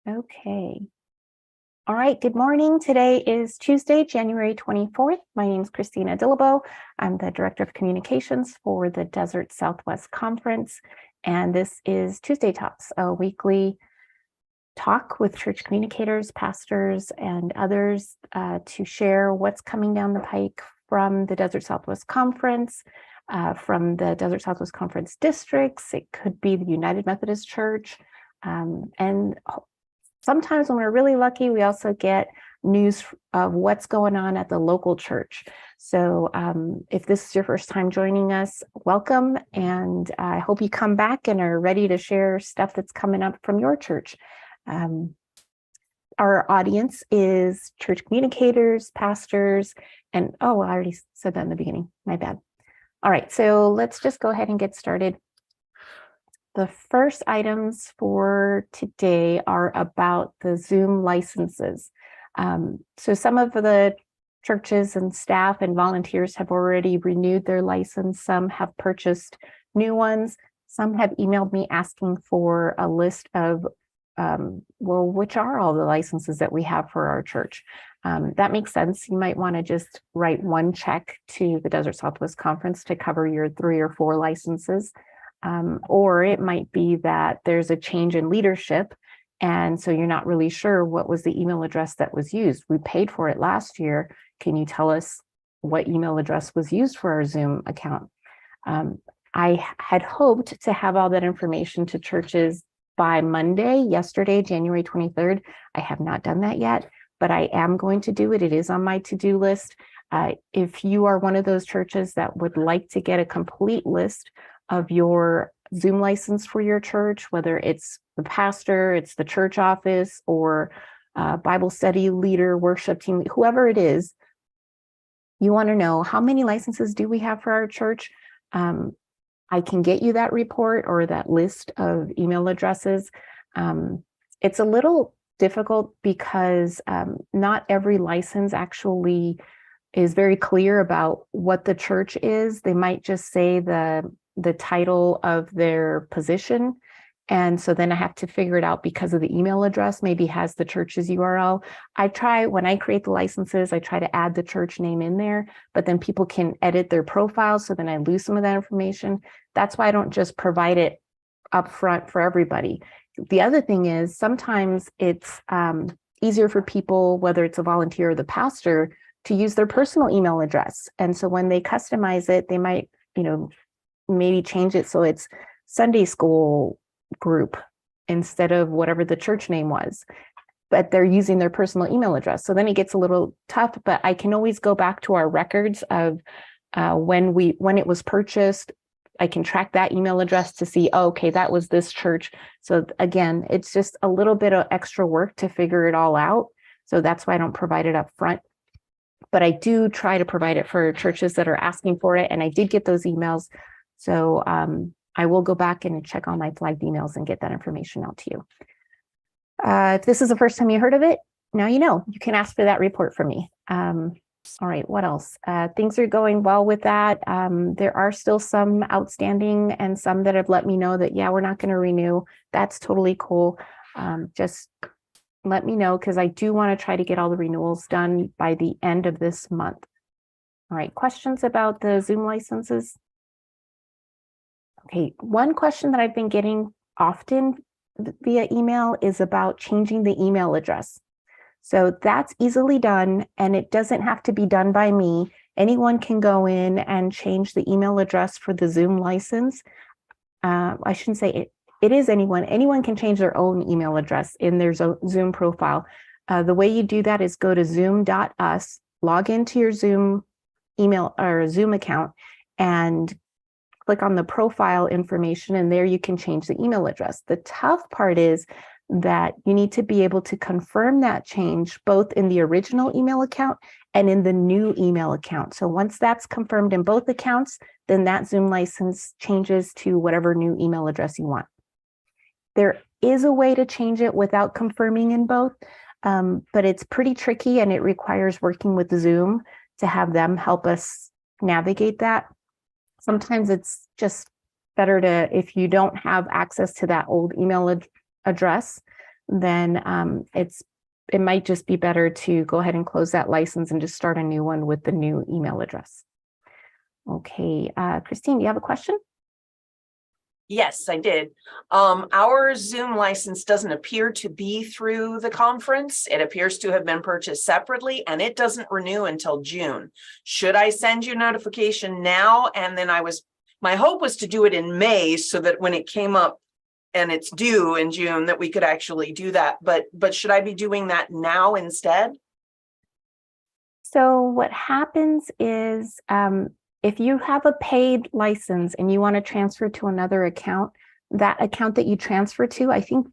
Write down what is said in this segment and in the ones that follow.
Okay. All right, good morning. Today is Tuesday, January 24th. My name is Christina Dillabo. I'm the Director of Communications for the Desert Southwest Conference, and this is Tuesday Talks, a weekly talk with church communicators, pastors, and others to share what's coming down the pike from the Desert Southwest Conference, from the Desert Southwest Conference districts. It could be the United Methodist Church, and sometimes when we're really lucky, we also get news of what's going on at the local church. So if this is your first time joining us, welcome. And I hope you come back and are ready to share stuff that's coming up from your church. Our audience is church communicators, pastors, and I already said that in the beginning, my bad. All right, so let's just go ahead and get started. The first items for today are about the Zoom licenses. So some of the churches and staff and volunteers have already renewed their license. Some have purchased new ones. Some have emailed me asking for a list of, which are all the licenses that we have for our church? That makes sense. You might want to just write one check to the Desert Southwest Conference to cover your 3 or 4 licenses. Or it might be that there's a change in leadership, and so you're not really sure what was the email address that was used. We paid for it last year. Can you tell us what email address was used for our Zoom account? I had hoped to have all that information to churches by Monday, yesterday, January 23rd. I have not done that yet, but I am going to do it. It is on my to-do list. If you are one of those churches that would like to get a complete list of your Zoom license for your church, whether it's the pastor, it's the church office, or Bible study leader, worship team, whoever it is, you want to know how many licenses do we have for our church? I can get you that report or that list of email addresses. It's a little difficult because not every license actually is very clear about what the church is. They might just say the title of their position. And so then I have to figure it out because of the email address, maybe has the church's URL. When I create the licenses, I try to add the church name in there, but then people can edit their profile. So then I lose some of that information. That's why I don't just provide it up front for everybody. The other thing is sometimes it's easier for people, whether it's a volunteer or the pastor, to use their personal email address. And so when they customize it, they might, maybe change it so it's Sunday school group instead of whatever the church name was, but they're using their personal email address. So then it gets a little tough, but I can always go back to our records of when it was purchased. I can track that email address to see, okay, that was this church. So again, it's just a little bit of extra work to figure it all out. So that's why I don't provide it up front. But I do try to provide it for churches that are asking for it. And I did get those emails. So I will go back and check all my flagged emails and get that information out to you. If this is the first time you heard of it, now you know. You can ask for that report from me. All right, what else? Things are going well with that. There are still some outstanding and some that have let me know that, yeah, we're not going to renew. That's totally cool. Just let me know because I do want to try to get all the renewals done by the end of this month. All right, questions about the Zoom licenses? Okay, one question that I've been getting often via email is about changing the email address. So that's easily done, and it doesn't have to be done by me. Anyone can go in and change the email address for the Zoom license. I shouldn't say it. It is anyone. Anyone can change their own email address in their Zoom profile. The way you do that is go to zoom.us, log into your Zoom email or Zoom account, and click on the profile information, and there you can change the email address. The tough part is that you need to be able to confirm that change both in the original email account and in the new email account. So once that's confirmed in both accounts, then that Zoom license changes to whatever new email address you want. There is a way to change it without confirming in both, but it's pretty tricky and it requires working with Zoom to have them help us navigate that. Sometimes it's just better to, if you don't have access to that old email address, then it might just be better to go ahead and close that license and just start a new one with the new email address. Okay, Christine, do you have a question? Yes, I did. Our Zoom license doesn't appear to be through the conference. It appears to have been purchased separately, and it doesn't renew until June. Should I send you a notification now? And then my hope was to do it in May so that when it came up and it's due in June, that we could actually do that. But should I be doing that now instead? So what happens is, if you have a paid license and you want to transfer to another account, that account that you transfer to, I think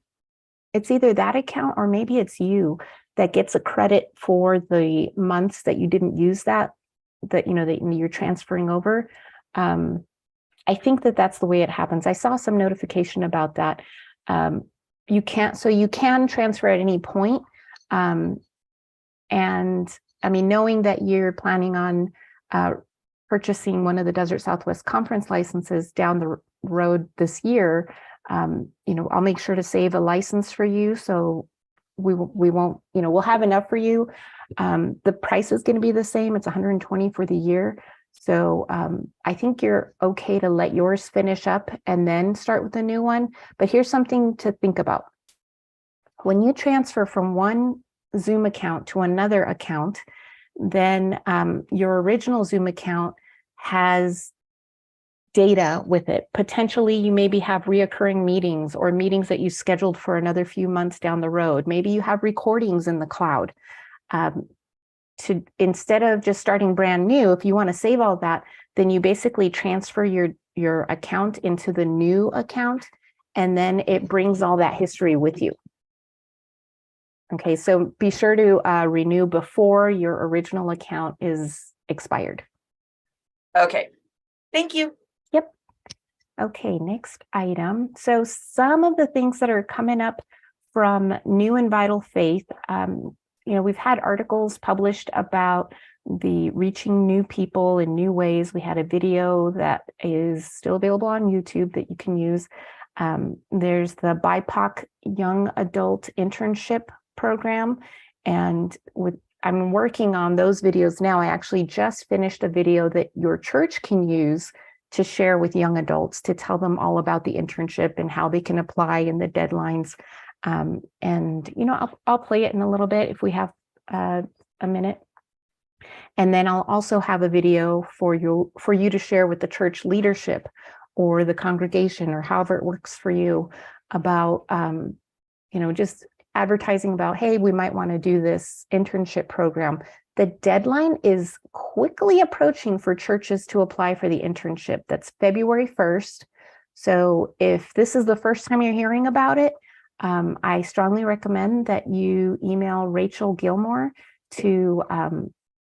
it's either that account or maybe it's you that gets a credit for the months that you didn't use that you're transferring over. I think that's the way it happens. I saw some notification about that. You can transfer at any point. And I mean, knowing that you're planning on purchasing one of the Desert Southwest Conference licenses down the road this year, I'll make sure to save a license for you. So we won't, we'll have enough for you. The price is going to be the same. It's $120 for the year. So I think you're okay to let yours finish up and then start with a new one. But here's something to think about. When you transfer from one Zoom account to another account, then your original Zoom account has data with it. Potentially, you maybe have reoccurring meetings or meetings that you scheduled for another few months down the road. Maybe you have recordings in the cloud. Instead of just starting brand new, if you want to save all that, then you basically transfer your account into the new account, and then it brings all that history with you. Okay, so be sure to renew before your original account is expired. Okay, thank you. Yep. Okay, next item. So some of the things that are coming up from New and Vital Faith, we've had articles published about the reaching new people in new ways. We had a video that is still available on YouTube that you can use. There's the BIPOC Young Adult Internship Program, and I'm working on those videos now. I actually just finished a video that your church can use to share with young adults to tell them all about the internship and how they can apply and the deadlines. I'll play it in a little bit if we have a minute. And then I'll also have a video for you to share with the church leadership or the congregation or however it works for you about, just advertising about, hey, we might want to do this internship program. The deadline is quickly approaching for churches to apply for the internship. That's February 1st. So if this is the first time you're hearing about it, I strongly recommend that you email Rachel Gilmore to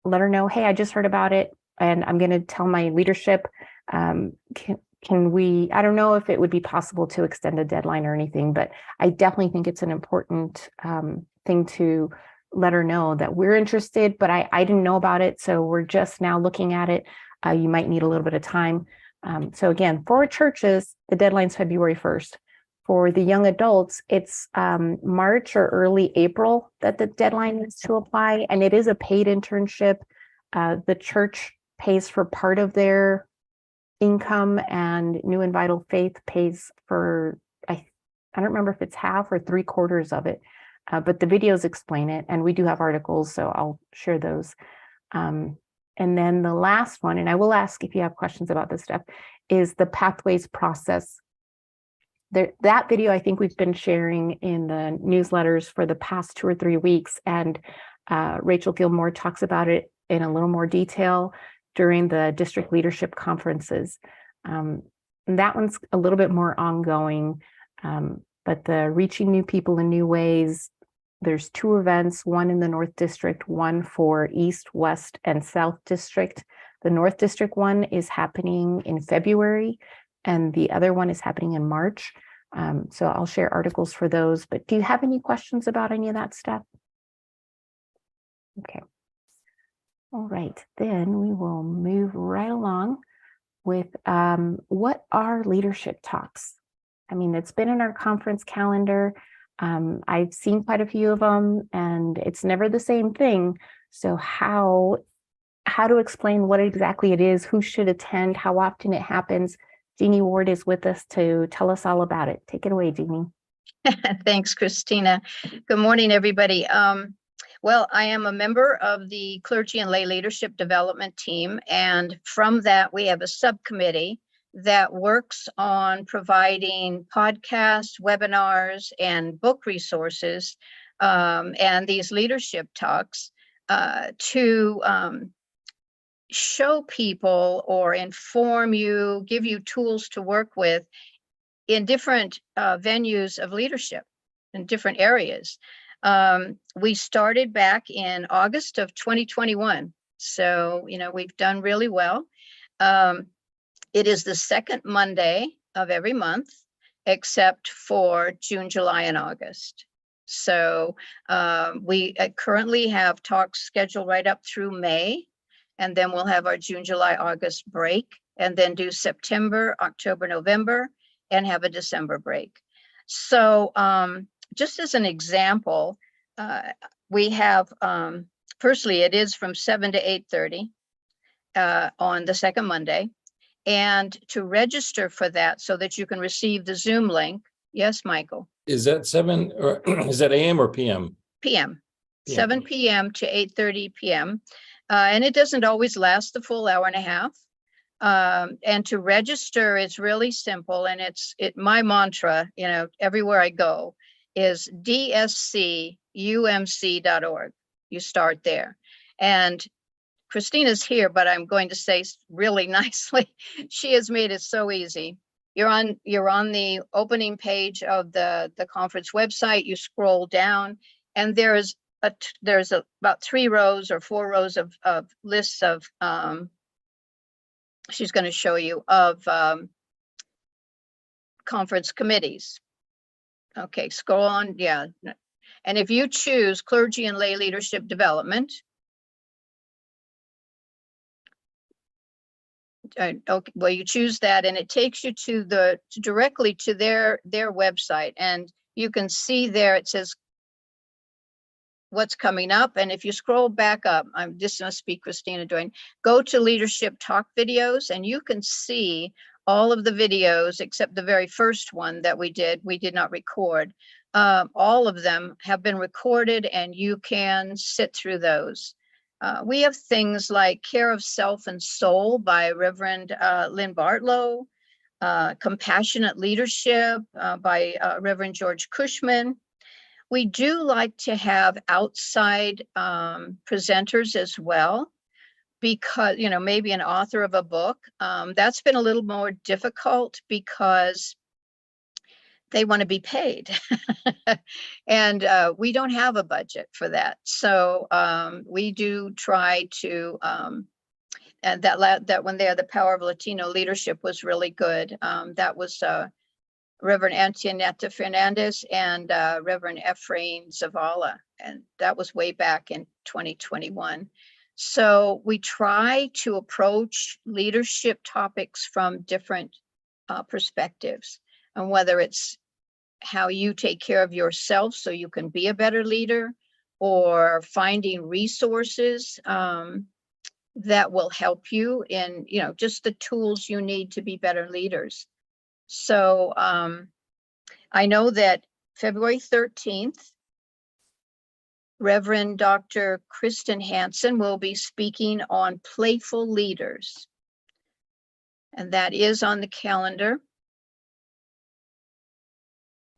let her know, hey, I just heard about it and I'm going to tell my leadership. Can we, I don't know if it would be possible to extend a deadline or anything, but I definitely think it's an important thing to let her know that we're interested, but I didn't know about it. So we're just now looking at it. You might need a little bit of time. So again, for churches, the deadline's February 1st. For the young adults, it's March or early April that the deadline is to apply, and it is a paid internship. The church pays for part of their income, and New and Vital Faith pays for, I don't remember if it's half or 3/4 of it, but the videos explain it, and we do have articles, so I'll share those. And then the last one, and I will ask if you have questions about this stuff, is the Pathways process. That video, I think we've been sharing in the newsletters for the past 2 or 3 weeks, and Rachel Gilmore talks about it in a little more detail during the district leadership conferences. And that one's a little bit more ongoing, but the Reaching New People in New Ways, there's 2 events, one in the North District, one for East, West, and South District. The North District one is happening in February, and the other one is happening in March. So I'll share articles for those, but do you have any questions about any of that stuff? Okay. All right, then we will move right along with what are leadership talks? I mean, it's been in our conference calendar. I've seen quite a few of them, and it's never the same thing. So how to explain what exactly it is, who should attend, how often it happens? Jeannie Ward is with us to tell us all about it. Take it away, Jeannie. Thanks, Christina. Good morning, everybody. Well, I am a member of the Clergy and Lay Leadership Development Team, and from that, we have a subcommittee that works on providing podcasts, webinars, and book resources, and these leadership talks to show people or inform you, give you tools to work with in different venues of leadership in different areas. We started back in August of 2021. So, we've done really well. It is the second Monday of every month, except for June, July, and August. So we currently have talks scheduled right up through May, and then we'll have our June, July, August break, and then do September, October, November, and have a December break. So just as an example, we have, firstly, it is from 7 to 8:30 on the second Monday. And to register for that so that you can receive the Zoom link. Yes, Michael? Is that 7 or is that AM or PM? PM, 7 PM to 8:30 PM. And it doesn't always last the full hour and a half. And to register is really simple. And my mantra, everywhere I go is dscumc.org. You start there. And Christina's here, but I'm going to say really nicely, she has made it so easy. You're on the opening page of the conference website. You scroll down, and there's about 3 rows or 4 rows of lists of she's going to show you of conference committees. Okay, scroll on, yeah. And if you choose Clergy and Lay Leadership Development, okay, well, you choose that, and it takes you directly to their website, and you can see there it says what's coming up. And if you scroll back up, I'm just going to speak Christina doing, go to leadership talk videos, and you can see all of the videos except the very first one that we did not record. All of them have been recorded, and you can sit through those. We have things like Care of Self and Soul by Reverend Lynn Bartlow, Compassionate Leadership by Reverend George Cushman. We do like to have outside presenters as well, because, maybe an author of a book. That's been a little more difficult because they want to be paid. And we don't have a budget for that. So we do try to, and that when they're the Power of Latino Leadership was really good. That was Reverend Antioneta Fernandez and Reverend Ephraim Zavala. And that was way back in 2021. So we try to approach leadership topics from different perspectives, and whether it's how you take care of yourself so you can be a better leader, or finding resources that will help you in, just the tools you need to be better leaders. So I know that February 13th, Reverend Dr. Kristen Hansen will be speaking on playful leaders. And that is on the calendar.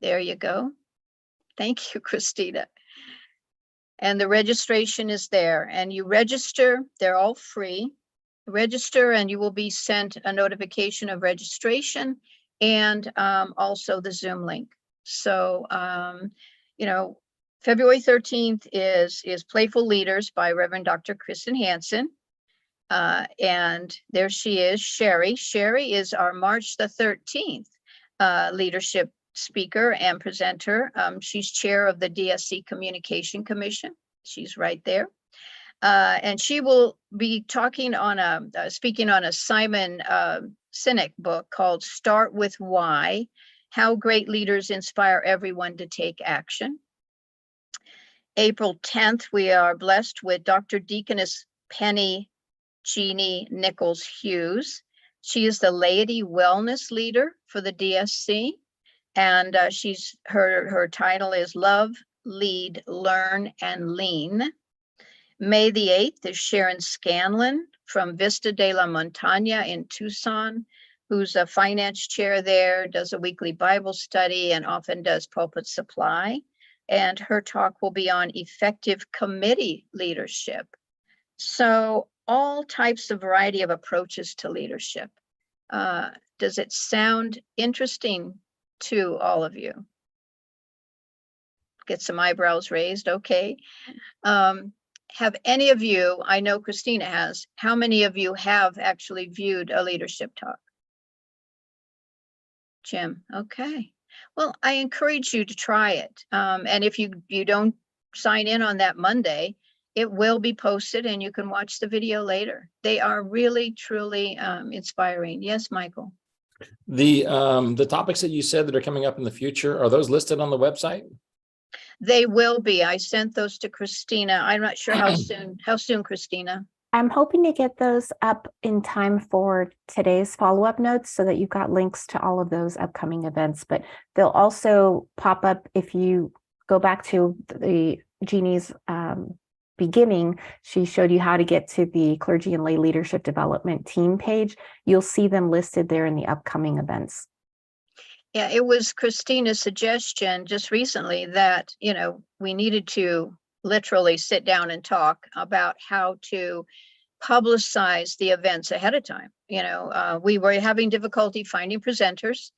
There you go. Thank you, Christina. And the registration is there, and you register. They're all free. Register, and you will be sent a notification of registration, and also the Zoom link. So, February 13th is Playful Leaders by Reverend Dr. Kristen Hansen. And there she is, Sherry. Sherry is our March the 13th leadership speaker and presenter. She's chair of the DSC Communication Commission. She's right there. And she will be talking on speaking on a Simon Sinek book called Start With Why. How Great Leaders Inspire Everyone to Take Action. April 10th, we are blessed with Dr. Deaconess Penny Jeannie Nichols Hughes. She is the laity wellness leader for the DSC, and her title is Love, Lead, Learn, and Lean. May the 8th is Sharon Scanlon from Vista de la Montaña in Tucson, who's a finance chair there, does a weekly Bible study, and often does pulpit supply. And her talk will be on effective committee leadership. So all types of variety of approaches to leadership. Does it sound interesting to all of you? Get some eyebrows raised, okay. Have any of you, I know Christina has, how many of you have actually viewed a leadership talk? Jim, okay. Well, I encourage you to try it. And if you don't sign in on that Monday, it will be posted and you can watch the video later. They are really, truly inspiring. Yes, Michael. The topics that you said that are coming up in the future, are those listed on the website? They will be. I sent those to Christina. I'm not sure how soon. How soon, Christina? I'm hoping to get those up in time for today's follow-up notes so that you've got links to all of those upcoming events, but they'll also pop up if you go back to the Jeannie's beginning. She showed you how to get to the Clergy and Lay Leadership Development Team page. You'll see them listed there in the upcoming events. Yeah, it was Christina's suggestion just recently that, we needed to literally sit down and talk about how to publicize the events ahead of time. We were having difficulty finding presenters,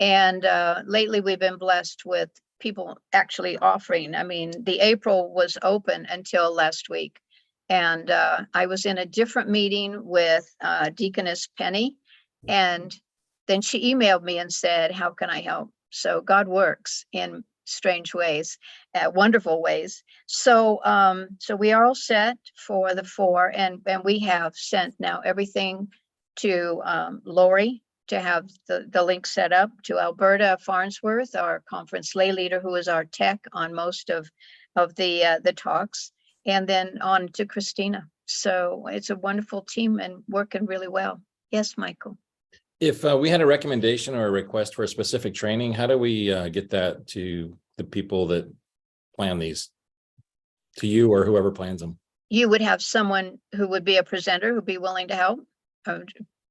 and lately we've been blessed with people actually offering. I mean, the April was open until last week, and I was in a different meeting with Deaconess Penny, and then she emailed me and said, how can I help? So God works in strange ways, wonderful ways. So we are all set for the 4, and we have sent now everything to Lori to have the link set up, to Alberta Farnsworth, our conference lay leader, who is our tech on most of the talks, and then on to Christina. So it's a wonderful team and working really well. Yes, Michael. If we had a recommendation or a request for a specific training, how do we get that to the people that plan these? To you or whoever plans them? You would have someone who would be a presenter who'd be willing to help?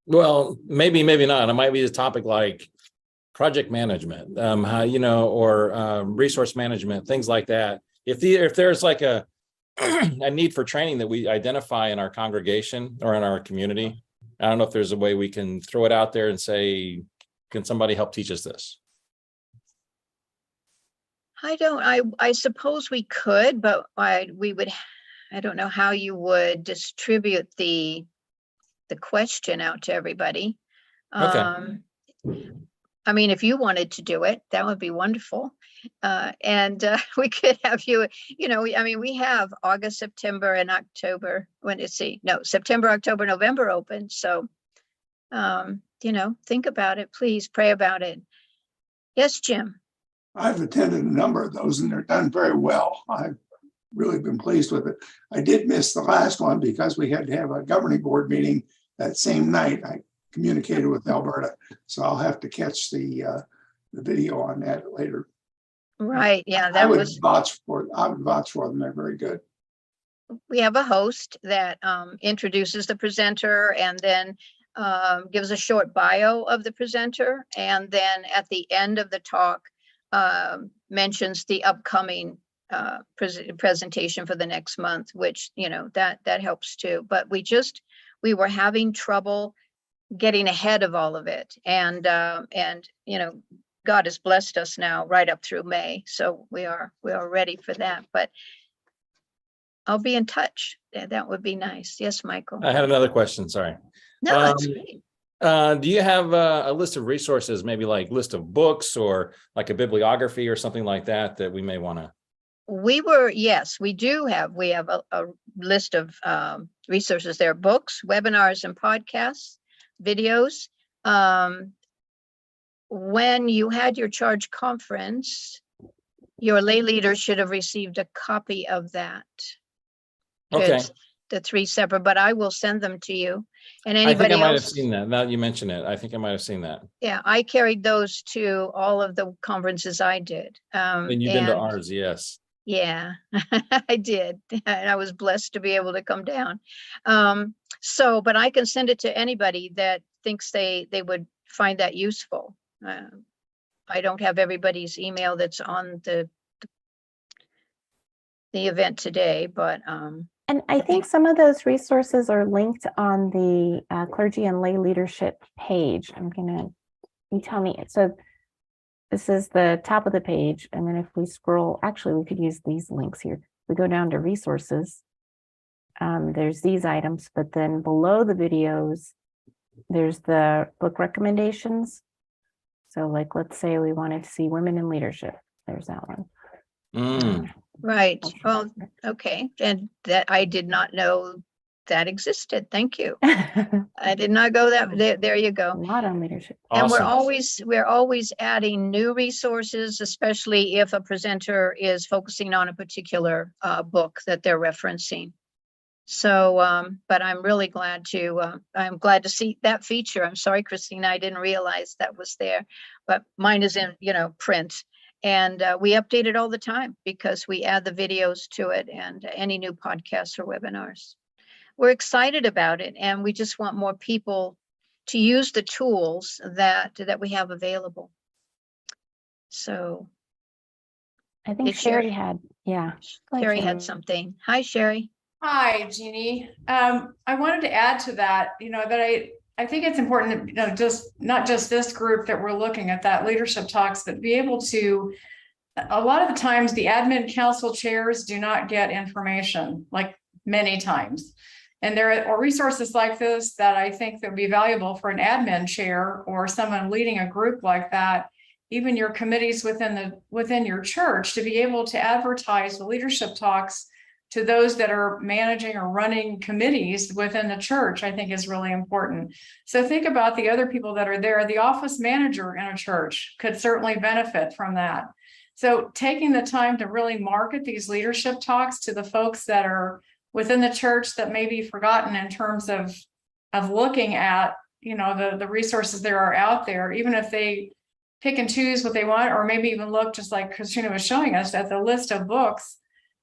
Well, maybe not. It might be a topic like project management, or resource management, things like that. If there's like a need for training that we identify in our congregation or in our community, I don't know if there's a way we can throw it out there and say, can somebody help teach us this? I suppose we could, but I don't know how you would distribute the question out to everybody. Okay. I mean, if you wanted to do it, that would be wonderful. And we could have you, we have August, September, and October. September, October, November open. So, think about it, please pray about it. Yes, Jim. I've attended a number of those and they're done very well. I've really been pleased with it. I did miss the last one because we had to have a governing board meeting that same night. I communicated with Alberta, so I'll have to catch the video on that later. Right. Yeah, I would vouch for them. They're very good. We have a host that introduces the presenter and then gives a short bio of the presenter, and then at the end of the talk mentions the upcoming presentation for the next month, which that helps too. But we were having trouble getting ahead of all of it, and God has blessed us now right up through May, so we are ready for that. But I'll be in touch. That would be nice. Yes, Michael. I had another question. Sorry. No, that's great. Do you have a list of resources, maybe like list of books or like a bibliography or something like that we may want to? Yes, we do have. We have a list of resources there: books, webinars, and podcasts, videos. when you had your charge conference, your lay leader should have received a copy of that. Okay, It's the 3 separate, but I will send them to you. And I think I anybody might have else, seen that. Now that you mention it, I think I might have seen that. yeah, I carried those to all of the conferences I did. And you've been to And ours, yes. yeah, I did. And I was blessed to be able to come down. So, but I can send it to anybody that thinks they would find that useful. I don't have everybody's email that's on the event today, but And I think some of those resources are linked on the clergy and lay leadership page. You tell me. So this is the top of the page. And then if we scroll, actually, we could use these links here. We go down to resources. There's these items, but then below the videos, there's the book recommendations. So like, let's say we wanted to see women in leadership. There's that one. right. Well, okay. And that I did not know that existed. Thank you. I did not go that there you A go. lot on leadership. And we're Awesome. always adding new resources, especially if a presenter is focusing on a particular book that they're referencing. So, but I'm really glad I'm glad to see that feature. I'm sorry, Christina, I didn't realize that was there, but mine is in, print. And we update it all the time because we add the videos to it and any new podcasts or webinars. We're excited about it, and we just want more people to use the tools that we have available. So I think Did Sherry- Sherry had, yeah. Go ahead, Sherry Sherry. had something. Hi, Sherry. Hi, Jeannie. I wanted to add to that, that I think it's important that, just not just this group that we're looking at, that leadership talks, but be able to, a lot of the times the admin council chairs do not get information, like many times. And there are resources like this that I think that would be valuable for an admin chair or someone leading a group like that, even your committees within your church, to be able to advertise the leadership talks to those that are managing or running committees within the church, I think is really important. So think about the other people that are there. The office manager in a church could certainly benefit from that. So taking the time to really market these leadership talks to the folks that are within the church that may be forgotten in terms of looking at, the resources there are out there, even if they pick and choose what they want, or maybe even look, just like Christina was showing us, at the list of books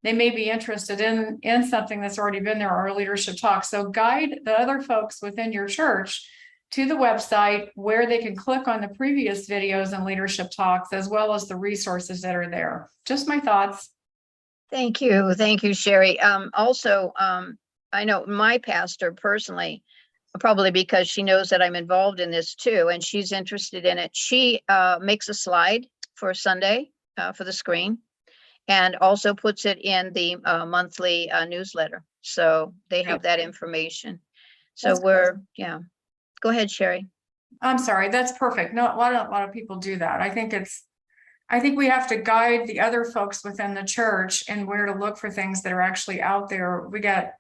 they may be interested in something that's already been there, or a leadership talk. So guide the other folks within your church to the website where they can click on the previous videos and leadership talks, as well as the resources that are there. Just my thoughts. Thank you. Thank you, Sherry. Also, I know my pastor personally, probably because she knows that I'm involved in this too, and she's interested in it. She makes a slide for Sunday for the screen, and also puts it in the monthly newsletter. So they have that information. So That's go ahead, Sherry. I'm sorry, that's perfect. No, a lot of people do that. I think we have to guide the other folks within the church and where to look for things that are actually out there. We get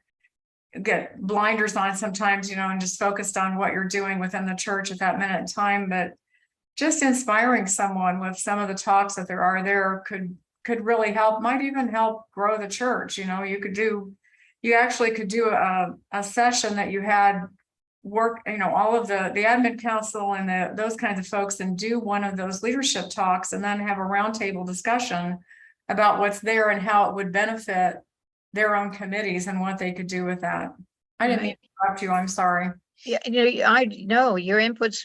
blinders on sometimes, and just focused on what you're doing within the church at that minute in time. But just inspiring someone with some of the talks that there are there could really help, might even help grow the church. You actually could do a session that you had work, all of the admin council and those kinds of folks, and do one of those leadership talks, and then have a roundtable discussion about what's there and how it would benefit their own committees and what they could do with that. I didn't mean to interrupt you. I'm sorry. Yeah, I know your input's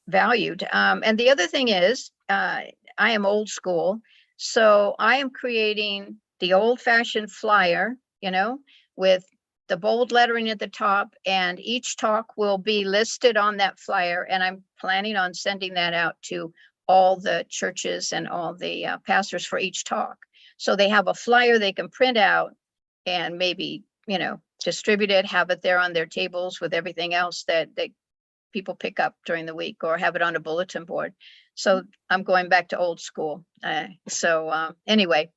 valued. And the other thing is, I am old school. So I am creating the old-fashioned flyer, with the bold lettering at the top, and each talk will be listed on that flyer. And I'm planning on sending that out to all the churches and all the pastors for each talk. So they have a flyer they can print out and maybe, distribute it, have it there on their tables with everything else that people pick up during the week, or have it on a bulletin board. So I'm going back to old school. Anyway,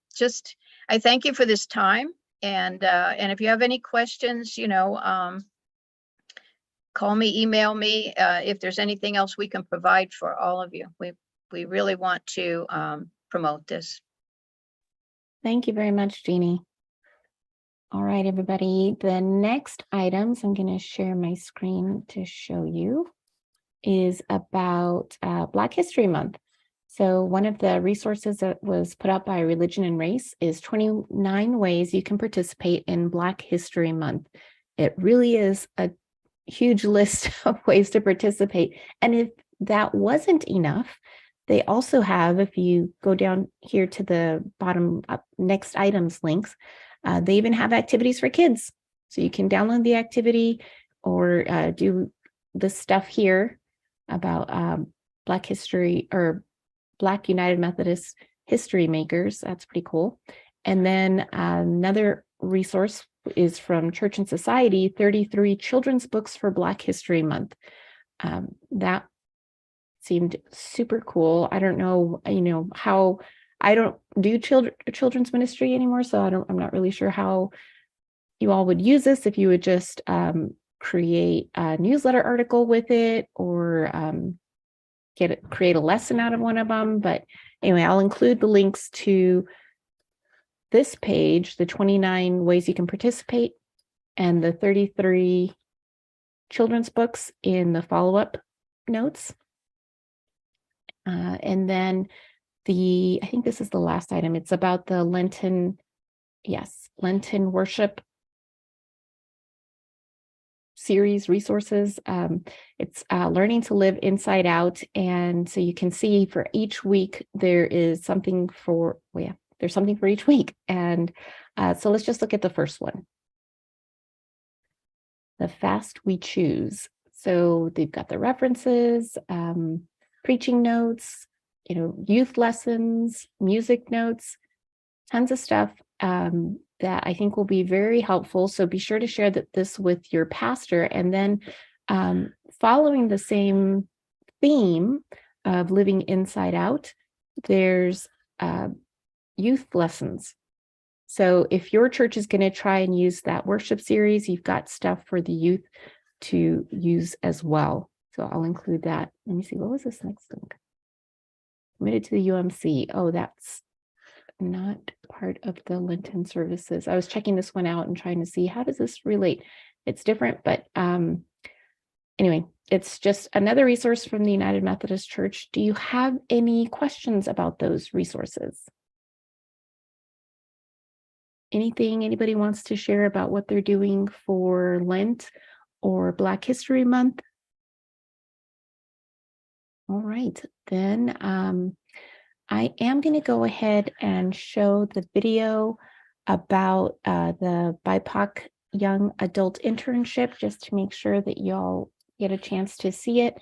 I thank you for this time. And if you have any questions, call me, email me, if there's anything else we can provide for all of you. We really want to promote this. Thank you very much, Jeannie. All right, everybody. The next items I'm going to share my screen to show you is about Black History Month. So one of the resources that was put up by Religion and Race is 29 ways you can participate in Black History Month. It really is a huge list of ways to participate. And if that wasn't enough, they also have, if you go down here to the bottom up next items links, they even have activities for kids. So you can download the activity or do the stuff here about Black history or Black United Methodist history makers. That's pretty cool. And then another resource is from Church and Society, 33 children's books for Black History Month. That seemed super cool. I don't know, how I don't do children's ministry anymore, so I'm not really sure how you all would use this, if you would just create a newsletter article with it or create a lesson out of one of them. But anyway, I'll include the links to this page, the 29 ways you can participate, and the 33 children's books in the follow-up notes. And then I think this is the last item. It's about the Lenten worship series resources. It's learning to live inside out. And so you can see for each week, there's something for each week. And so let's just look at the first one. The Fast We Choose. So they've got the references, preaching notes, youth lessons, music notes, tons of stuff that I think will be very helpful. So be sure to share this with your pastor. And then following the same theme of living inside out, there's youth lessons. So if your church is going to try and use that worship series, you've got stuff for the youth to use as well. So I'll include that. Let me see, what was this next link? Committed to the UMC. Oh, that's not part of the Lenten services. I was checking this one out and trying to see how does this relate. It's different, but anyway, it's just another resource from the United Methodist Church. Do you have any questions about those resources? Anything anybody wants to share about what they're doing for Lent or Black History Month? All right, then I am going to go ahead and show the video about the BIPOC Young Adult Internship, just to make sure that y'all get a chance to see it.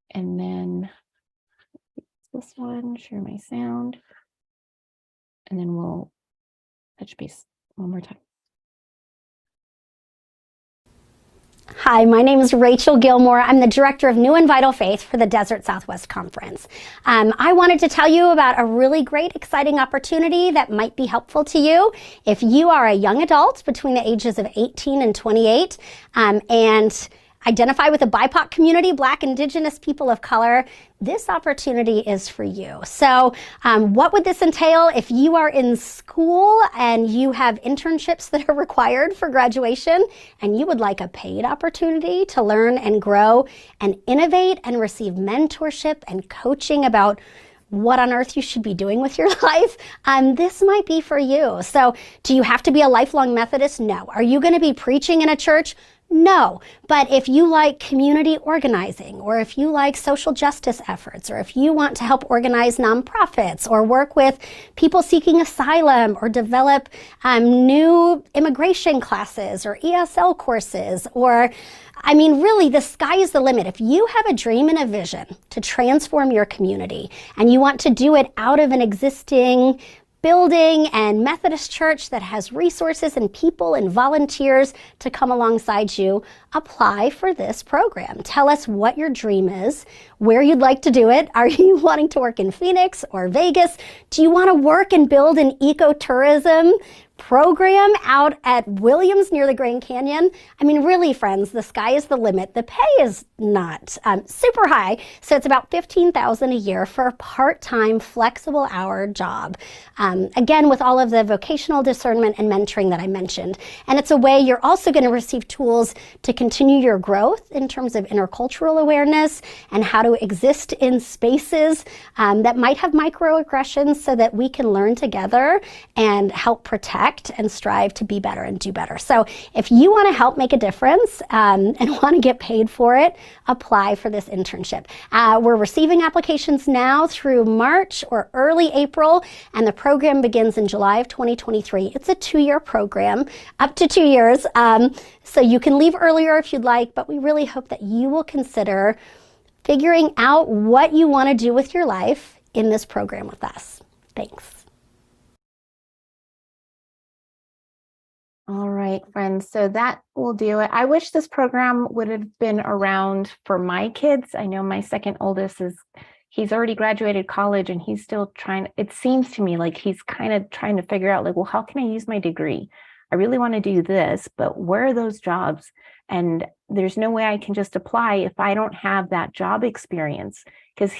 And then this one, share my sound, and then we'll touch base one more time. Hi, my name is Rachel Gilmore. I'm the Director of New and Vital Faith for the Desert Southwest Conference. I wanted to tell you about a really great, exciting opportunity that might be helpful to you if you are a young adult between the ages of 18 and 28 and identify with the BIPOC community, Black, Indigenous, people of color. This opportunity is for you. So what would this entail if you are in school and you have internships that are required for graduation and you would like a paid opportunity to learn and grow and innovate and receive mentorship and coaching about what on earth you should be doing with your life, this might be for you. So do you have to be a lifelong Methodist? No. Are you going to be preaching in a church? No, but if you like community organizing, or if you like social justice efforts, or if you want to help organize nonprofits, or work with people seeking asylum, or develop new immigration classes, or ESL courses, or really, the sky is the limit. If you have a dream and a vision to transform your community, and you want to do it out of an existing building and Methodist church that has resources and people and volunteers to come alongside you, apply for this program. Tell us what your dream is, where you'd like to do it. Are you wanting to work in Phoenix or Vegas? Do you want to work and build an ecotourism program out at Williams near the Grand Canyon. I mean, really, friends, the sky is the limit. The pay is not super high, so it's about $15,000 a year for a part-time, flexible hour job. Again, with all of the vocational discernment and mentoring that I mentioned. And it's a way you're also going to receive tools to continue your growth in terms of intercultural awareness and how to exist in spaces that might have microaggressions, so that we can learn together and help protect and strive to be better and do better. So if you want to help make a difference and want to get paid for it, apply for this internship. We're receiving applications now through March or early April, and the program begins in July of 2023. It's a 2-year program, up to 2 years. So you can leave earlier if you'd like, but we really hope that you will consider figuring out what you want to do with your life in this program with us. Thanks. All right, friends. So that will do it. I wish this program would have been around for my kids. I know my second oldest he's already graduated college and he's still trying. It seems to me like he's kind of trying to figure out, like, well, how can I use my degree? I really want to do this, but where are those jobs? And there's no way I can just apply if I don't have that job experience, because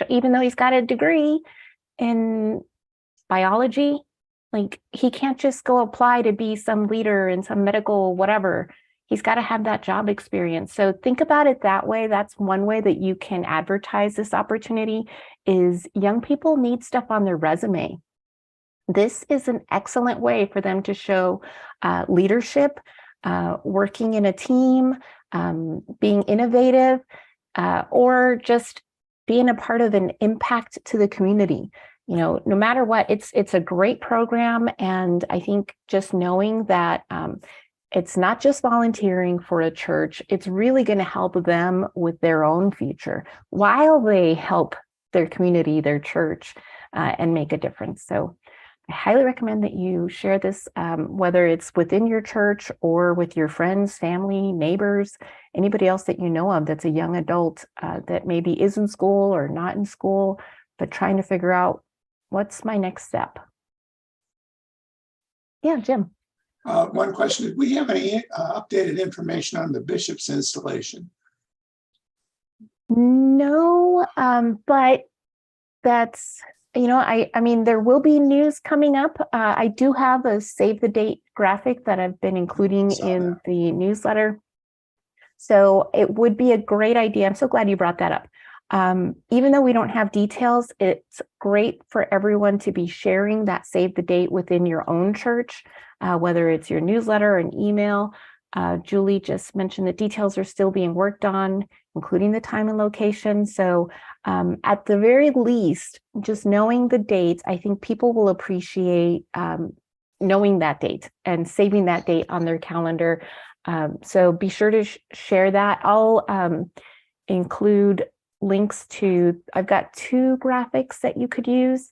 even though he's got a degree in biology, like, he can't just go apply to be some leader in some medical whatever. He's got to have that job experience. So think about it that way. That's one way that you can advertise this opportunity, is young people need stuff on their resume. This is an excellent way for them to show leadership, working in a team, being innovative, or just being a part of an impact to the community. You know, no matter what, it's a great program. And I think just knowing that it's not just volunteering for a church, it's really going to help them with their own future while they help their community, their church, and make a difference. So I highly recommend that you share this, whether it's within your church or with your friends, family, neighbors, anybody else that you know of that's a young adult that maybe is in school or not in school, but trying to figure out, what's my next step? Yeah, Jim. One question, did we have any updated information on the bishop's installation? No, but that's, I mean, there will be news coming up. I do have a save the date graphic that I've been including in the newsletter. So it would be a great idea. I'm so glad you brought that up. Even though we don't have details, it's great for everyone to be sharing that save the date within your own church, whether it's your newsletter or an email. Julie just mentioned the details are still being worked on, including the time and location. So at the very least, just knowing the dates, I think people will appreciate knowing that date and saving that date on their calendar. So be sure to share that. I'll include links to, I've got 2 graphics that you could use.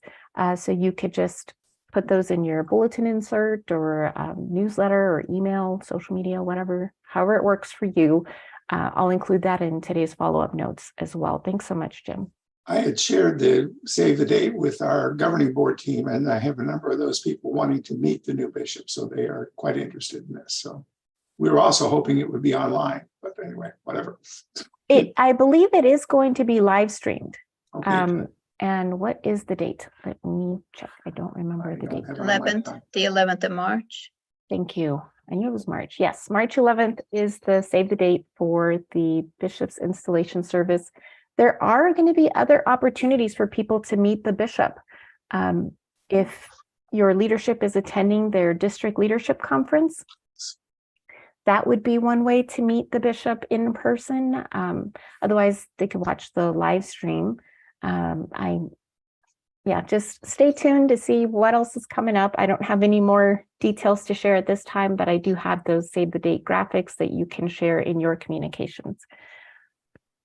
So you could just put those in your bulletin insert or newsletter or email, social media, whatever, however it works for you. I'll include that in today's follow-up notes as well. Thanks so much, Jim. I had shared the save the date with our governing board team, and I have a number of those people wanting to meet the new bishop. So they are quite interested in this. So we were also hoping it would be online, but anyway, whatever. I believe it is going to be live streamed. Okay, And what is the date? Let me check. I don't remember the date. 11th, the 11th of March. Thank you. I knew it was March. Yes, March 11th is the save the date for the bishop's installation service. There are going to be other opportunities for people to meet the bishop. If your leadership is attending their district leadership conference, that would be one way to meet the bishop in person. Otherwise, they could watch the live stream. Just stay tuned to see what else is coming up. I don't have any more details to share at this time, but I do have those save the date graphics that you can share in your communications.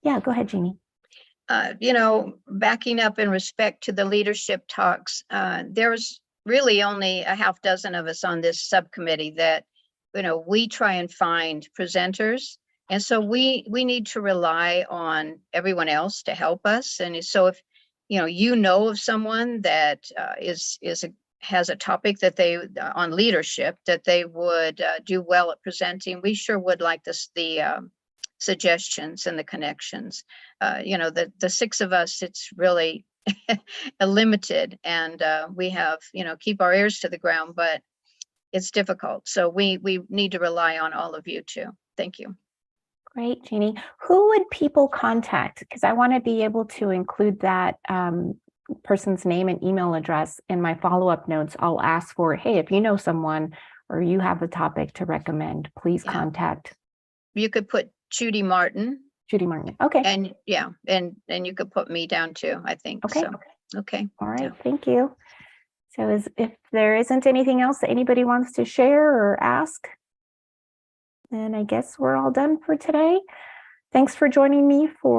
Yeah, go ahead, Jeannie. Backing up in respect to the leadership talks, there's really only a half dozen of us on this subcommittee that, we try and find presenters. And so we need to rely on everyone else to help us. And so if, of someone that is has a topic that they, on leadership, that they would do well at presenting, we sure would like this, the suggestions and the connections. The six of us, it's really limited, and we have, keep our ears to the ground, but it's difficult. So we need to rely on all of you too. Thank you. Great, Jeannie. Who would people contact? Because I want to be able to include that person's name and email address in my follow-up notes. I'll ask for, hey, if you know someone or you have a topic to recommend, please contact. You could put Judy Martin. Judy Martin. Okay. And and you could put me down too, I think. Okay. So, okay. All right. Yeah. Thank you. So if there isn't anything else that anybody wants to share or ask, then I guess we're all done for today. Thanks for joining me for